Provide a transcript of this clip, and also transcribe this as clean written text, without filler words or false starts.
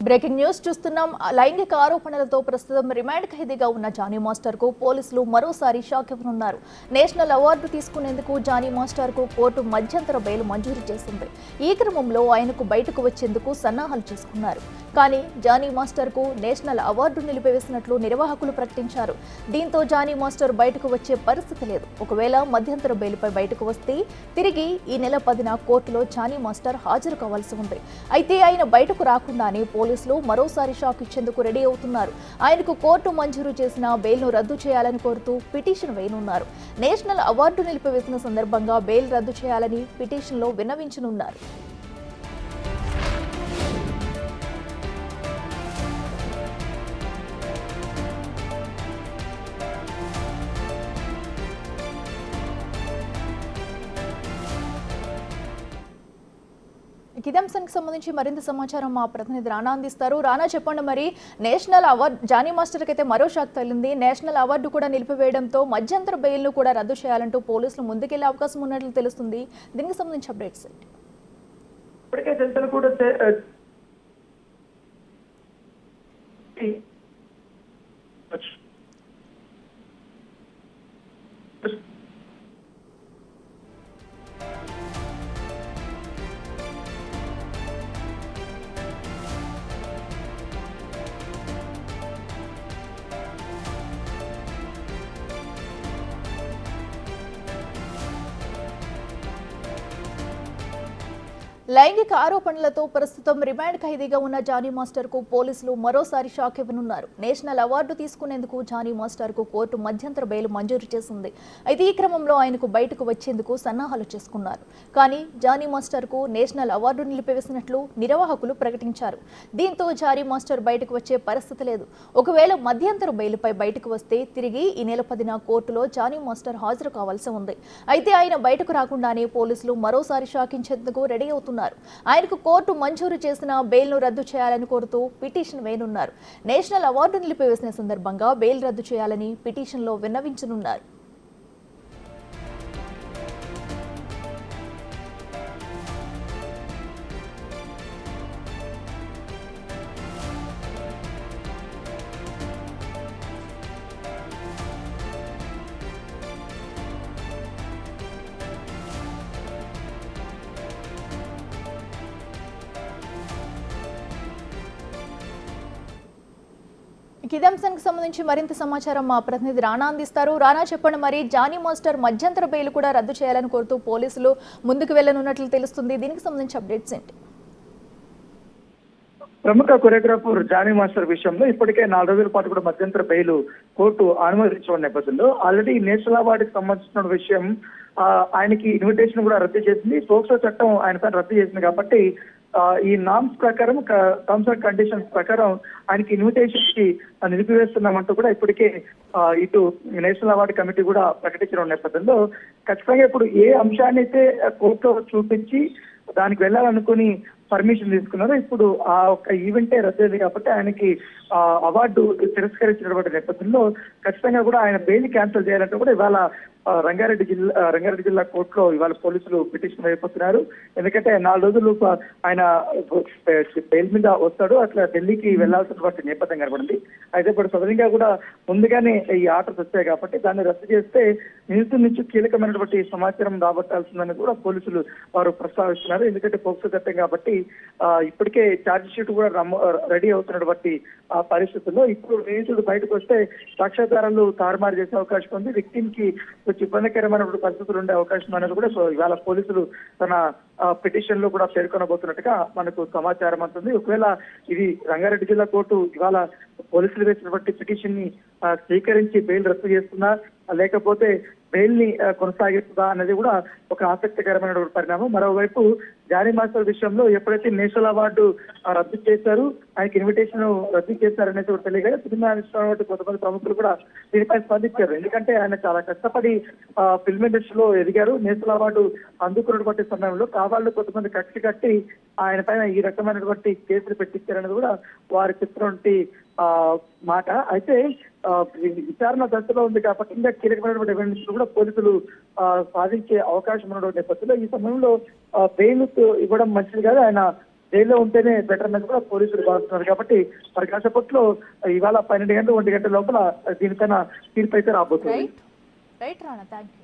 Breaking news చూస్తున్నాం. లైంగిక ఆరోపణలతో ప్రస్తుతం రిమాండ్ ఖైదీగా ఉన్న జానీ మాస్టర్ కు పోలీసులు మరోసారి షాక్ ఇవ్వనున్నారు. నేషనల్ అవార్డు తీసుకునేందుకు జానీ మాస్టర్ కు కోర్టు మధ్యంతర బెయిల్ మంజూరు చేసింది. ఈ క్రమంలో ఆయనకు బయటకు వచ్చేందుకు సన్నాహాలు చేసుకున్నారు. కానీ జానీ మాస్టర్ కు నేషనల్ అవార్డు నిలిపివేసినట్లు నిర్వాహకులు ప్రకటించారు. దీంతో జానీ మాస్టర్ బయటకు వచ్చే పరిస్థితి లేదు. ఒకవేళ మధ్యంతర బెయిల్పై బయటకు వస్తే తిరిగి ఈ నెల 10న కోర్టులో జానీ మాస్టర్ హాజరు కావాల్సి ఉంది. అయితే ఆయన బయటకు రాకుండానే పోలీసులు మరోసారి షాక్ ఇచ్చేందుకు రెడీ అవుతున్నారు. ఆయనకు కోర్టు మంజూరు చేసిన బెయిల్ను రద్దు చేయాలని కోరుతూ పిటిషన్ వేయనున్నారు. నేషనల్ అవార్డు నిలిపివేసిన సందర్భంగా బెయిల్ రద్దు చేయాలని పిటిషన్లో విన్నవించనున్నారు. ఇదే అంశానికి సంబంధించి మరింత సమాచారం మా ప్రతినిధి రానా అందిస్తారు. రానా, చెప్పండి, మరి నేషనల్ అవార్డు జానీ మాస్టర్కి అయితే మరో షాక్ తగిలింది. నేషనల్ అవార్డు కూడా నిలిపివేయడంతో మధ్యంతర బెయిల్ను కూడా రద్దు చేయాలంటూ పోలీసులు ముందుకెళ్లే అవకాశం ఉన్నట్లు తెలుస్తుంది. దీనికి సంబంధించి అప్డేట్స్ ఏంటి? ఇప్పటికే జంటలు కూడా లైంగిక ఆరోపణలతో ప్రస్తుతం రిమాండ్ ఖైదీగా ఉన్న జానీ మాస్టర్ కు పోలీసులు మరోసారి షాక్ ఇవ్వనున్నారు. నేషనల్ అవార్డు తీసుకునేందుకు జానీ మాస్టర్ కు కోర్టు మధ్యంతర బెయిల్ మంజూరు చేసింది. అయితే ఈ క్రమంలో ఆయనకు బయటకు వచ్చేందుకు సన్నాహాలు చేసుకున్నారు. కానీ జానీ మాస్టర్ కు నేషనల్ అవార్డు నిలిపివేసినట్లు నిర్వాహకులు ప్రకటించారు. దీంతో జానీ మాస్టర్ బయటకు వచ్చే పరిస్థితి లేదు. ఒకవేళ మధ్యంతర బెయిల్పై బయటకు వస్తే తిరిగి ఈ నెల 10న కోర్టులో జానీ మాస్టర్ హాజరు కావాల్సి ఉంది. అయితే ఆయన బయటకు రాకుండానే పోలీసులు మరోసారి షాక్ ఇచ్చేందుకు రెడీ అవుతున్నారు. ఆయనకు కోర్టు మంజూరు చేసిన బెయిల్ను రద్దు చేయాలని కోరుతూ పిటిషన్ వేయనున్నారు. నేషనల్ అవార్డు నిలిపివేసిన సందర్భంగా బెయిల్ రద్దు చేయాలని పిటిషన్లో విన్నవించనున్నారు. ఇదే అంశానికి సంబంధించి మరింత సమాచారం మా ప్రతినిధి రానా అందిస్తారు. రానా, చెప్పండి, మరి జానీ మాస్టర్ మధ్యంతర బెయిల్ కూడా రద్దు చేయాలని కోరుతూ పోలీసులు ముందుకు వెళ్లనున్నట్లు తెలుస్తుంది. దీనికి సంబంధించి అప్డేట్స్ ఏంటి? ప్రముఖ కొరియోగ్రాఫర్ జానీ మాస్టర్ విషయంలో ఇప్పటికే 4 రోజుల పాటు కూడా మధ్యంతర బెయిల్ కోర్టు అనుమతించిన నేపథ్యంలో ఆల్రెడీ నేషనల్ అవార్డుకి సంబంధించిన విషయం ఆయనకి ఇన్విటేషన్ కూడా రద్దు చేసింది. పోక్సో చట్టం ఆయన పైన రద్దు చేసింది కాబట్టి ఈ నామ్స్ ప్రకారం, టర్మ్స్ అండ్ కండిషన్స్ ప్రకారం ఆయనకి ఇన్విటేషన్ కి నిలిపివేస్తున్నామంటూ కూడా ఇప్పటికే ఇటు నేషనల్ అవార్డు కమిటీ కూడా ప్రకటించిన నేపథ్యంలో ఖచ్చితంగా ఇప్పుడు ఏ అంశాన్ని అయితే కోర్టులో చూపించి దానికి వెళ్ళాలనుకుని పర్మిషన్ తీసుకున్నారు, ఇప్పుడు ఆ ఒక్క ఈవెంటే రద్దయింది కాబట్టి ఆయనకి అవార్డు తిరస్కరించినటువంటి నేపథ్యంలో ఖచ్చితంగా కూడా ఆయన బెయిల్ క్యాన్సిల్ చేయాలంటే కూడా ఇవాళ రంగారెడ్డి జిల్లా కోర్టులో ఇవాళ పోలీసులు పిటిషన్ అయిపోతున్నారు. ఎందుకంటే 4 రోజులు ఆయన బెయిల్ మీద వస్తాడు, అట్లా ఢిల్లీకి వెళ్లాల్సినటువంటి నేపథ్యం కనబడింది. అయితే ఇప్పుడు సడన్గా కూడా ముందుగానే ఈ ఆర్డర్స్ వచ్చాయి కాబట్టి దాన్ని రద్దు చేస్తే నిందితుల నుంచి కీలకమైనటువంటి సమాచారం రాబట్టాల్సిందని కూడా పోలీసులు వారు ప్రస్తావిస్తున్నారు. ఎందుకంటే పోక్సో చట్టం కాబట్టి ఇప్పటికే ఛార్జ్ షీట్ కూడా రెడీ అవుతున్నటువంటి పరిస్థితుల్లో ఇప్పుడు నిందితుడు బయటకు వస్తే సాక్ష్యాధారాలు తారుమారు చేసే అవకాశం ఉంది. విక్టిమ్ కి కొంచెం ఇబ్బందికరమైనటువంటి పరిస్థితులు ఉండే అవకాశం అనేది కూడా ఇవాళ పోలీసులు తన పిటిషన్ లో కూడా పేర్కొనబోతున్నట్టుగా మనకు సమాచారం అవుతుంది. ఒకవేళ ఇది రంగారెడ్డి జిల్లా కోర్టు ఇవాళ పోలీసులు వేసినటువంటి పిటిషన్ ని స్వీకరించి బెయిల్ రద్దు చేస్తున్నా లేకపోతే బెయిల్ ని కొనసాగిస్తుందా అనేది కూడా ఒక ఆసక్తికరమైన పరిణామం. మరోవైపు జానీ మాస్టర్ విషయంలో ఎప్పుడైతే నేషనల్ అవార్డు రద్దు చేశారు, ఆయనకి ఇన్విటేషన్ రద్దు చేశారనేది కూడా తెలియదు. సినిమా కొంతమంది ప్రముఖులు కూడా దీనిపై స్పందించారు. ఎందుకంటే ఆయన చాలా కష్టపడి ఫిల్మ్ ఇండస్ట్రీలో ఎదిగారు. నేషనల్ అవార్డు అందుకున్నటువంటి సమయంలో కావాళ్ళు కొంతమంది కక్షి కట్టి ఆయన పైన ఈ రకమైనటువంటి కేసులు పెట్టించారనేది కూడా వారు చెప్తున్నటువంటి మాట. అయితే విచారణ దశలో ఉంది కాబట్టి ఇంకా కీలకమైనటువంటి ఎవిడెన్స్ కూడా పోలీసులు సాధించే అవకాశం ఉన్నటువంటి నేపథ్యంలో ఈ సమయంలో బెయిల్ ఇవ్వడం మంచిది కాదు. ఆయన జైల్లో ఉంటేనే బెటర్ అన్నది కూడా పోలీసులు భావిస్తున్నారు. కాబట్టి మరి కాసేపట్లో ఇవాళ 12 గంటలు 1 గంటల లోపల దీనిపైన తీర్పు అయితే రాబోతుంది. Right Rana, thank you.